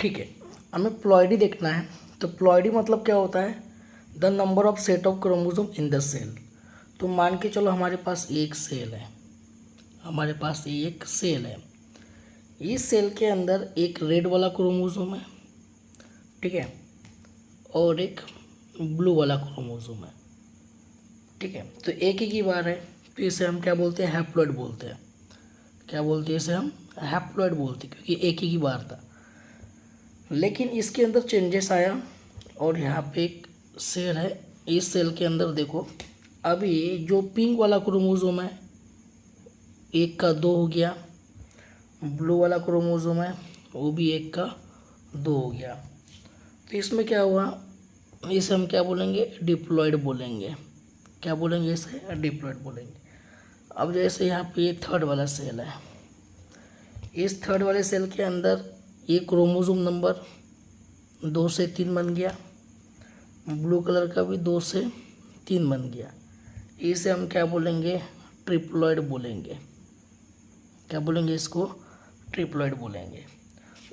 ठीक है, हमें प्लॉइडी देखना है। तो प्लॉइडी मतलब क्या होता है? The number of set of chromosome in the cell. तो मान के चलो हमारे पास एक सेल है, हमारे पास एक सेल है। इस सेल के अंदर एक रेड वाला क्रोमोसोम है, ठीक है, और एक ब्लू वाला क्रोमोसोम है, ठीक है। तो एक ही की बार है, तो इसे हम क्या बोलते हैं? हैप्लॉइड बोलते हैं। क्या बोलते हैं इसे? हम हैप्लॉइड बोलते हैं, क्योंकि एक ही की बार था। लेकिन इसके अंदर चेंजेस आया और यहाँ पे एक सेल है। इस सेल के अंदर देखो, अभी जो पिंक वाला क्रोमोसोम है एक का दो हो गया, ब्लू वाला क्रोमोसोम है वो भी एक का दो हो गया। तो इसमें क्या हुआ? इसे हम क्या बोलेंगे? डिप्लॉइड बोलेंगे। क्या बोलेंगे इसे? डिप्लॉइड बोलेंगे। अब जैसे यहाँ पे ये थर्ड वाला सेल है, इस थर्ड वाले सेल के अंदर ये क्रोमोसोम नंबर 2 से 3 बन गया, ब्लू कलर का भी 2 से 3 बन गया। इसे हम क्या बोलेंगे? ट्रिप्लॉइड बोलेंगे। क्या बोलेंगे इसको? ट्रिप्लॉइड बोलेंगे।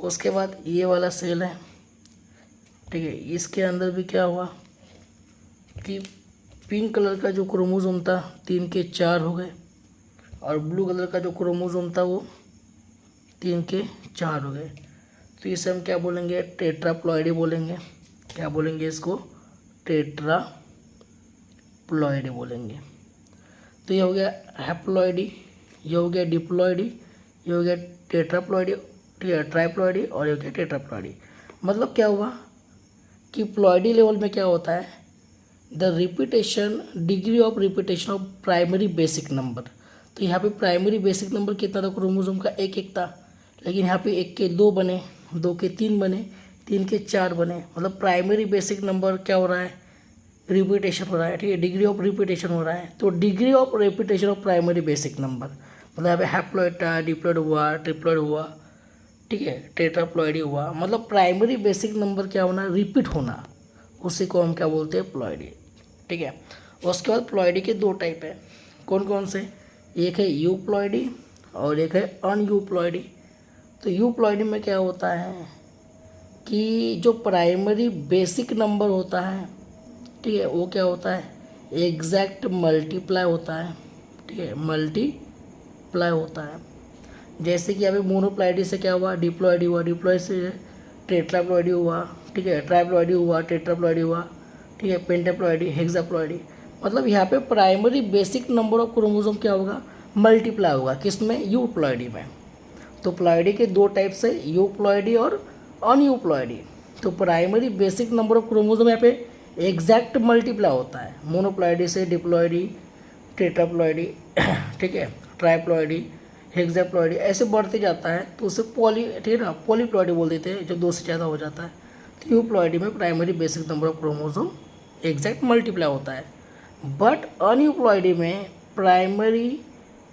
उसके बाद ये वाला सेल है, ठीक है, इसके अंदर भी क्या हुआ कि पिंक कलर का जो क्रोमोसोम था 3 के 4 हो गए, और ब्लू कलर का जो क्रोमोसोम था वो 3 के 4 हो गए। तो इसे हम क्या बोलेंगे? टेट्राप्लॉइडी बोलेंगे। क्या बोलेंगे इसको? टेट्राप्लॉइडी बोलेंगे। तो ये हो गया हैप्लॉइडी, ये हो गया डिप्लॉइडी, ये हो गया टेट्राप्लॉइडी, ट्राइप्लॉइडी, और ये हो गया टेट्राप्लॉइडी। मतलब क्या हुआ कि प्लॉइडी लेवल में क्या होता है? The repetition, degree of repetition of primary basic number. तो यहाँ पे प्राइमरी बेसिक नंबर कितना था? क्रोमोसोम का एक एक था, लेकिन यहाँ पे 1 के 2 बने, 2 के 3 बने, 3 के 4 बने। मतलब प्राइमरी बेसिक नंबर क्या हो रहा है? रिपीटेशन हो रहा है, ठीक है, डिग्री ऑफ रिपीटेशन हो रहा है। तो degree of repetition of primary basic number, मतलब यहाँ पे हैप्लॉइड था, डिप्लॉइड हुआ, ट्रिप्लॉइड हुआ, ठीक है, टेट्राप्लॉइडी हुआ। मतलब प्राइमरी बेसिक नंबर क्या होना? रिपीट होना, उसी को हम क्या बोलते हैं? प्लॉइडी, ठीक है। उसके बाद प्लॉइडी के 2 टाइप है। कौन कौन से? एक है यूप्लॉइडी और एक है अनयूप्लॉइडी। तो यूप्लॉइडी में क्या होता है कि जो प्राइमरी बेसिक नंबर होता है, ठीक है, वो क्या होता है? एग्जैक्ट मल्टीप्लाई होता है, ठीक है, मल्टीप्लाई होता है। जैसे कि अभी मोनोप्लॉइडी से क्या हुआ? डिप्लॉइडी हुआ, डिप्लॉइड से टेट्राप्लॉइडी हुआ, ठीक है, ट्राइप्लॉइडी हुआ, टेट्राप्लॉइडी हुआ, ठीक है, पेंटाप्लॉइडी, हेक्साप्लॉइडी। मतलब यहाँ पे primary basic number of chromosome क्या होगा? मल्टीप्लाई होगा। किसमें? यूप्लॉइडी में। तो प्लॉइडी के 2 टाइप्स है, यूप्लॉइडी और अनयूप्लॉइडी। तो primary basic number of chromosome यहाँ पे एग्जैक्ट मल्टीप्लाई होता है। मोनोप्लॉइडी से डिप्लॉइडी, टेट्राप्लॉइडी, ठीक है, ट्राइप्लॉइडी, हेक्साप्लॉइडी, ऐसे बढ़ते जाता है। तो उसे ठीक है ना, पॉलीप्लॉइडी बोल देते हैं, जो 2 से ज़्यादा हो जाता है। तो यूप्लॉइडी में primary basic number of chromosome exact multiply होता है। बट अनयूप्लॉइडी में primary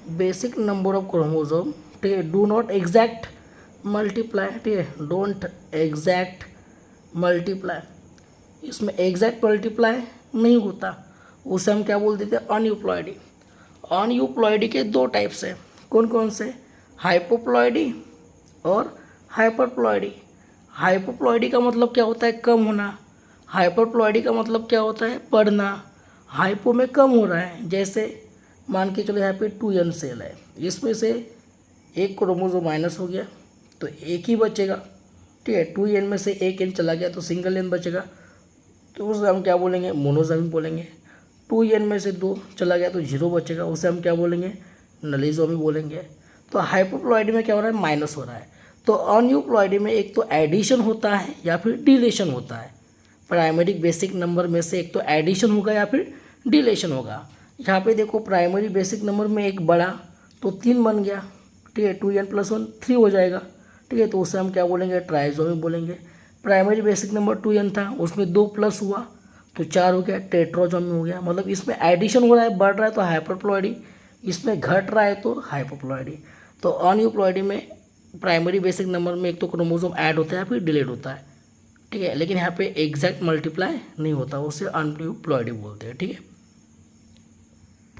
basic number of chromosome, ठीक है, डू नॉट एग्जैक्ट मल्टीप्लाई, ठीक है, डोंट एग्जैक्ट मल्टीप्लाई। इसमें एग्जैक्ट मल्टीप्लाई नहीं होता, उसे हम क्या बोल देते हैं? अनयूप्लॉइडी। अनयूप्लॉइडी के 2 टाइप्स है। कौन कौन से? हाइपोप्लॉइडी और हाइपरप्लॉइडी। हाइपोप्लॉइडी का मतलब क्या होता है? कम होना। हाइपरप्लॉइडी का मतलब क्या होता है? बढ़ना। हाइपो में कम हो रहा है, जैसे मान के चलो यहाँ पे 2n सेल है, इसमें से एक क्रोमोसोम माइनस हो गया तो एक ही बचेगा, ठीक है, 2n में से एक n चला गया तो सिंगल n बचेगा, तो उसे हम क्या बोलेंगे? मोनोसोमी बोलेंगे। 2n में से 2 चला गया तो 0 बचेगा, उसे हम क्या बोलेंगे? नलीसोमी बोलेंगे। तो हाइपोप्लॉइडी में क्या हो रहा है? माइनस हो रहा है। तो अनयूप्लॉइडी में एक तो एडिशन होता है या फिर डिलेशन होता है। प्राइमरी बेसिक नंबर में से एक तो एडिशन होगा या फिर डिलेशन होगा। यहाँ पे देखो, प्राइमरी बेसिक नंबर में एक बड़ा तो 3 बन गया, ठीक है, 2n + 1 3 हो जाएगा, ठीक है, तो उसे हम क्या बोलेंगे? ट्राइसोमी बोलेंगे। प्राइमरी बेसिक नंबर 2n था, उसमें 2 प्लस हुआ तो 4 हो गया, टेट्रासोमी हो गया। मतलब इसमें एडिशन हो रहा है, बढ़ रहा है तो हाइपरप्लॉइडी, इसमें घट रहा है तो हाइपोप्लॉइडी। तो अनयूप्लॉइडी में प्राइमरी बेसिक नंबर में एक तो क्रोमोसोम ऐड होता है फिर डिलीट होता है, ठीक है, लेकिन यहाँ पे एग्जैक्ट मल्टीप्लाई नहीं होता, उसे अनयूप्लॉइडी बोलते हैं, ठीक है।